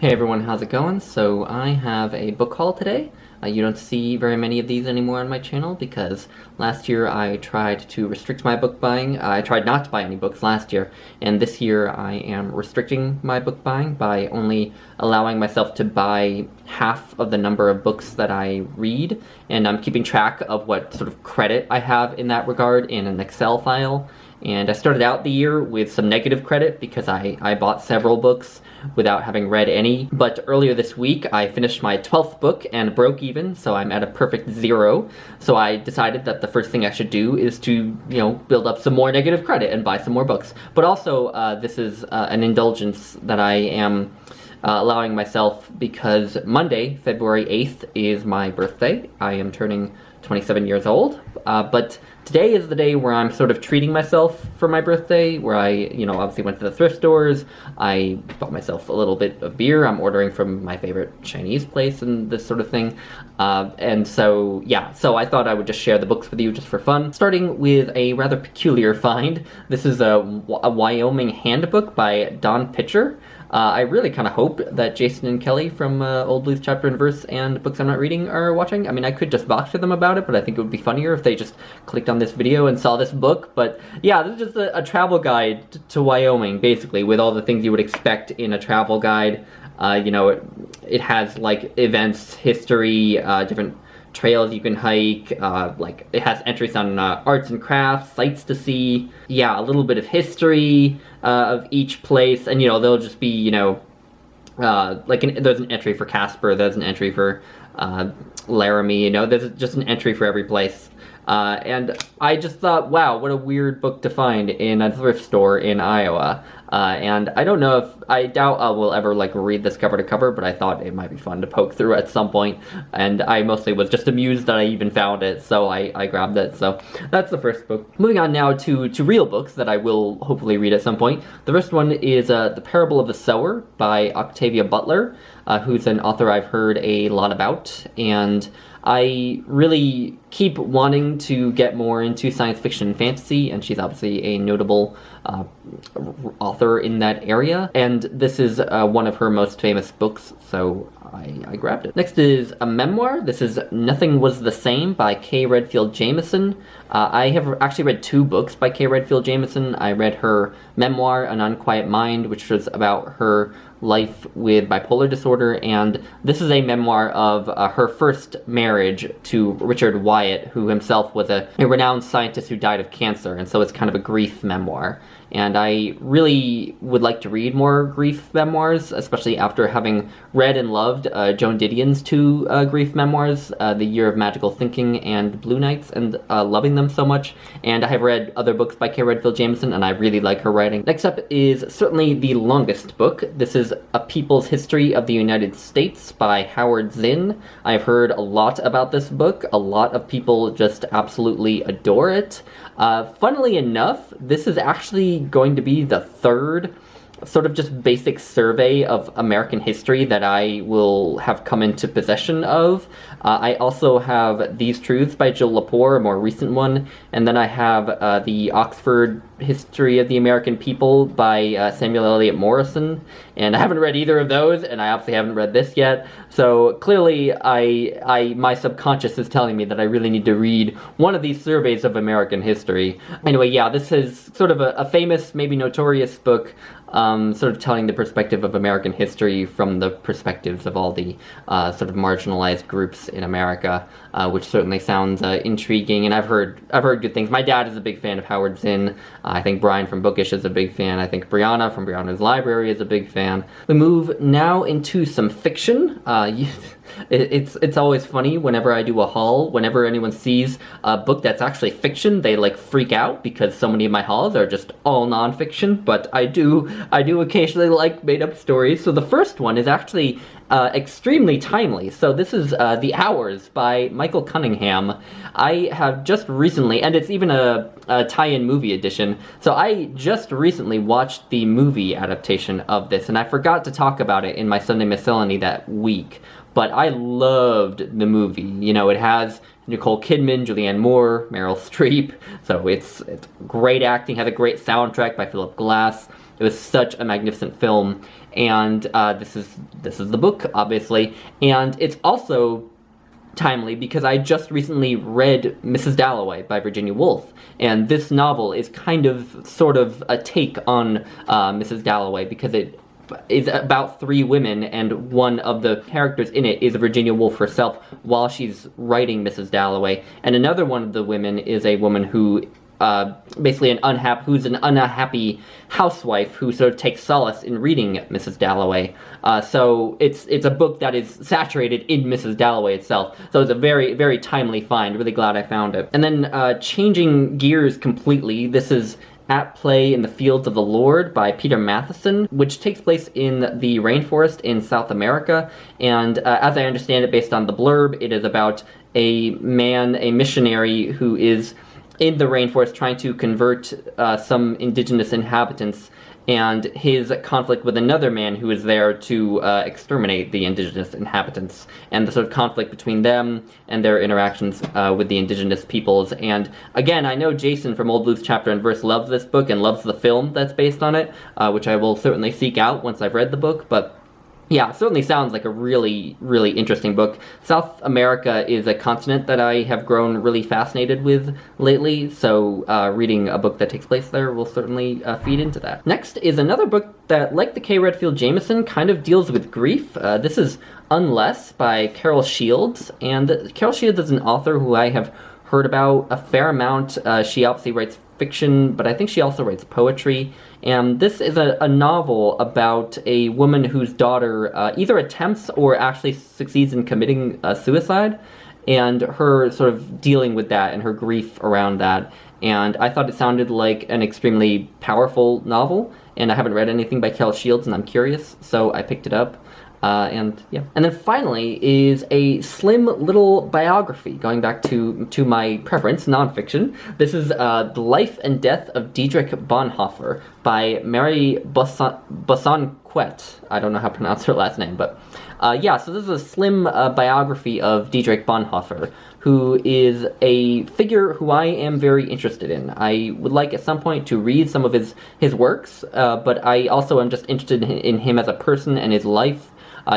Hey everyone, how's it going? So I have a book haul today. You don't see very many of these anymore on my channel because last year I tried to restrict my book buying. I tried not to buy any books last year, and this year I am restricting my book buying by only allowing myself to buy half of the number of books that I read, and I'm keeping track of what sort of credit I have in that regard in an Excel file. And I started out the year with some negative credit because I bought several books without having read any. But earlier this week, I finished my 12th book and broke even, so I'm at a perfect 0. So I decided that the first thing I should do is to, build up some more negative credit and buy some more books. But also, this is an indulgence that I am allowing myself because Monday, February 8th, is my birthday. I am turning 27 years old, but today is the day where I'm sort of treating myself for my birthday, where I, obviously went to the thrift stores, I bought myself a little bit of beer, I'm ordering from my favorite Chinese place and this sort of thing, and so I thought I would just share the books with you just for fun, starting with a rather peculiar find. This is a Wyoming Handbook by Don Pitcher. I really kind of hope that Jason and Kelly from Old Blues Chapter and Verse and Books I'm Not Reading are watching. I mean, I could just box to them about it, but I think it would be funnier if they just clicked on this video and saw this book. But yeah, this is just a travel guide to Wyoming, basically, with all the things you would expect in a travel guide. It has, like, events, history, different trails you can hike, it has entries on arts and crafts, sights to see, a little bit of history of each place, and there'll just be, there's an entry for Casper, there's an entry for Laramie, there's just an entry for every place. And I just thought, wow, what a weird book to find in a thrift store in Iowa. And I don't know I doubt I will ever, read this cover to cover, but I thought it might be fun to poke through at some point. And I mostly was just amused that I even found it, so I grabbed it. So that's the first book. Moving on now to real books that I will hopefully read at some point. The first one is The Parable of the Sower by Octavia Butler, who's an author I've heard a lot about, and I really keep wanting to get more into science fiction and fantasy, and she's obviously a notable author in that area, and this is one of her most famous books, so I grabbed it. Next is a memoir. This is Nothing Was the Same by Kay Redfield Jamison. I have actually read 2 books by Kay Redfield Jamison. I read her memoir, An Unquiet Mind, which was about her life with bipolar disorder, and this is a memoir of her first marriage to Richard Wyatt, who himself was a renowned scientist who died of cancer, and so it's kind of a grief memoir. And I really would like to read more grief memoirs, especially after having read and loved Joan Didion's 2 grief memoirs, The Year of Magical Thinking and Blue Nights, and loving them so much. And I have read other books by Kay Redfield Jamison, and I really like her writing. Next up is certainly the longest book. This is A People's History of the United States by Howard Zinn. I've heard a lot about this book. A lot of people just absolutely adore it. Funnily enough, this is actually going to be the 3rd sort of just basic survey of American history that I will have come into possession of. I also have These Truths by Jill Lepore, a more recent one, and then I have the Oxford History of the American People by Samuel Eliot Morison, and I haven't read either of those, and I obviously haven't read this yet, so clearly my subconscious is telling me that I really need to read one of these surveys of American history. Anyway, this is sort of a famous, maybe notorious book, sort of telling the perspective of American history from the perspectives of all the sort of marginalized groups in America, which certainly sounds intriguing, and I've heard good things. My dad is a big fan of Howard Zinn. I think Brian from Bookish is a big fan. I think Brianna from Brianna's Library is a big fan. We move now into some fiction. It's always funny whenever I do a haul, whenever anyone sees a book that's actually fiction, they freak out because so many of my hauls are just all nonfiction, but I do occasionally like made-up stories. So the first one is actually extremely timely. So this is The Hours by Michael Cunningham. I have just recently, and it's even a tie-in movie edition, so I just recently watched the movie adaptation of this, and I forgot to talk about it in my Sunday Miscellany that week. But I loved the movie. It has Nicole Kidman, Julianne Moore, Meryl Streep, so it's great acting, has a great soundtrack by Philip Glass. It was such a magnificent film, and this is the book, obviously, and it's also timely because I just recently read Mrs. Dalloway by Virginia Woolf, and this novel is kind of sort of a take on Mrs. Dalloway because it is about three women, and one of the characters in it is Virginia Woolf herself while she's writing Mrs. Dalloway, and another one of the women is a woman who basically who's an unhappy housewife who sort of takes solace in reading Mrs. Dalloway. So it's a book that is saturated in Mrs. Dalloway itself. So it's a very, very timely find. Really glad I found it. And then changing gears completely, this is At Play in the Fields of the Lord by Peter Matheson, which takes place in the rainforest in South America. And as I understand it, based on the blurb, it is about a missionary who is in the rainforest trying to convert some indigenous inhabitants, and his conflict with another man who is there to exterminate the indigenous inhabitants, and the sort of conflict between them and their interactions with the indigenous peoples. And again, I know Jason from Old Blues Chapter and Verse loves this book and loves the film that's based on it, which I will certainly seek out once I've read the book, but yeah, it certainly sounds like a really, really interesting book. South America is a continent that I have grown really fascinated with lately, so reading a book that takes place there will certainly feed into that. Next is another book that, like the K. Redfield Jameson, kind of deals with grief. This is Unless by Carol Shields, and Carol Shields is an author who I have heard about a fair amount. She obviously writes fiction, but I think she also writes poetry. And this is a novel about a woman whose daughter either attempts or actually succeeds in committing suicide, and her sort of dealing with that and her grief around that. And I thought it sounded like an extremely powerful novel, and I haven't read anything by Carol Shields, and I'm curious, so I picked it up. And yeah. And then finally is a slim little biography, going back to my preference, nonfiction. This is The Life and Death of Dietrich Bonhoeffer by Mary Bosanquet. I don't know how to pronounce her last name, but yeah, so this is a slim biography of Dietrich Bonhoeffer, who is a figure who I am very interested in. I would like at some point to read some of his works, but I also am just interested in him as a person and his life.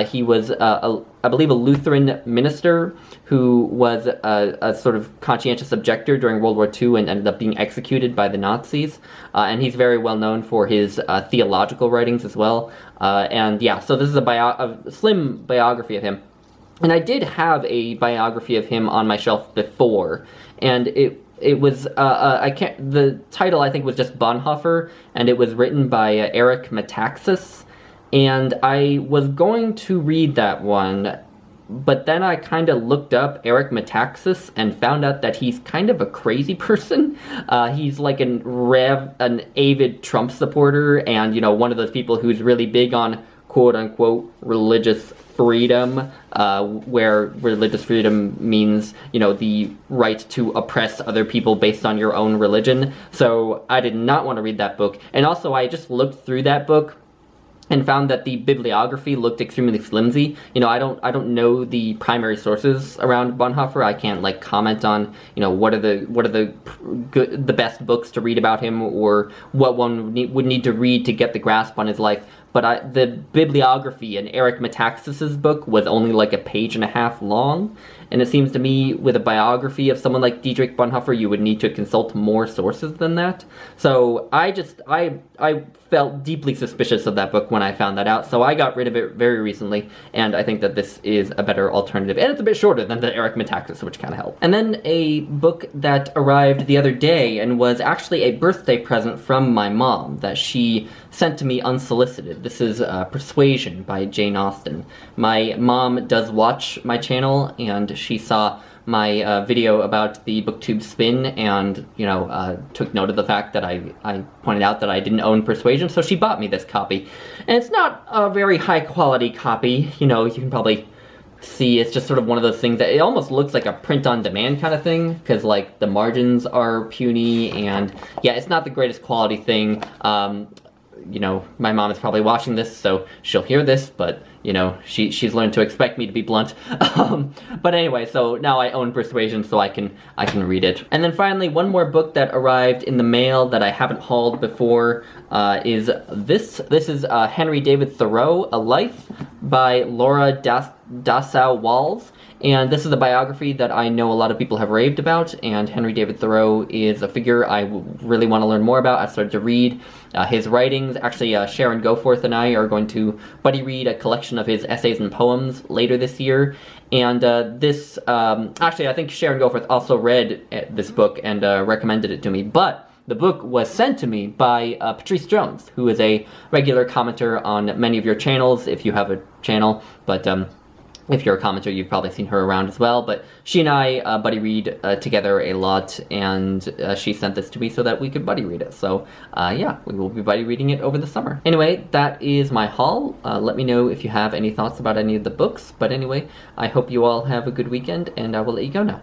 He was, I believe, a Lutheran minister who was a sort of conscientious objector during World War II and ended up being executed by the Nazis. And he's very well known for his theological writings as well. And yeah, so this is a slim biography of him. And I did have a biography of him on my shelf before, and it was the title I think was just Bonhoeffer, and it was written by Eric Metaxas. And I was going to read that one, but then I kind of looked up Eric Metaxas and found out that he's kind of a crazy person. He's like an avid Trump supporter, and, you know, one of those people who's really big on quote-unquote religious freedom, where religious freedom means, you know, the right to oppress other people based on your own religion. So I did not want to read that book. And also, I just looked through that book and found that the bibliography looked extremely flimsy. You know, I don't know the primary sources around Bonhoeffer. I can't like comment on, you know, what are the best books to read about him, or what one would need to read to get the grasp on his life. But the bibliography in Eric Metaxas's book was only like a page and a half long, and it seems to me with a biography of someone like Dietrich Bonhoeffer, you would need to consult more sources than that. So I felt deeply suspicious of that book when I found that out, so I got rid of it very recently, and I think that this is a better alternative. And it's a bit shorter than the Eric Metaxas, which kind of helped. And then a book that arrived the other day and was actually a birthday present from my mom that she sent to me unsolicited. This is Persuasion by Jane Austen. My mom does watch my channel, and she saw my video about the BookTube spin, and, you know, took note of the fact that I pointed out that I didn't own Persuasion, so she bought me this copy. And it's not a very high quality copy, you know, you can probably see it's just sort of one of those things that it almost looks like a print-on-demand kind of thing, because, like, the margins are puny, and, yeah, it's not the greatest quality thing. you know, my mom is probably watching this, so she'll hear this, but, you know, she's learned to expect me to be blunt. But anyway, so now I own Persuasion, so I can read it. And then finally, one more book that arrived in the mail that I haven't hauled before is this. This is Henry David Thoreau, A Life by Laura Dassow-Walls. And this is a biography that I know a lot of people have raved about, and Henry David Thoreau is a figure I really want to learn more about. I started to read his writings. Actually, Sharon Goforth and I are going to buddy read a collection of his essays and poems later this year. And actually, I think Sharon Goforth also read this book and recommended it to me, but the book was sent to me by Patrice Jones, who is a regular commenter on many of your channels, if you have a channel, but if you're a commenter, you've probably seen her around as well. But she and I buddy read together a lot, and she sent this to me so that we could buddy read it. So yeah, we will be buddy reading it over the summer. Anyway, that is my haul. Let me know if you have any thoughts about any of the books. But anyway, I hope you all have a good weekend, and I will let you go now.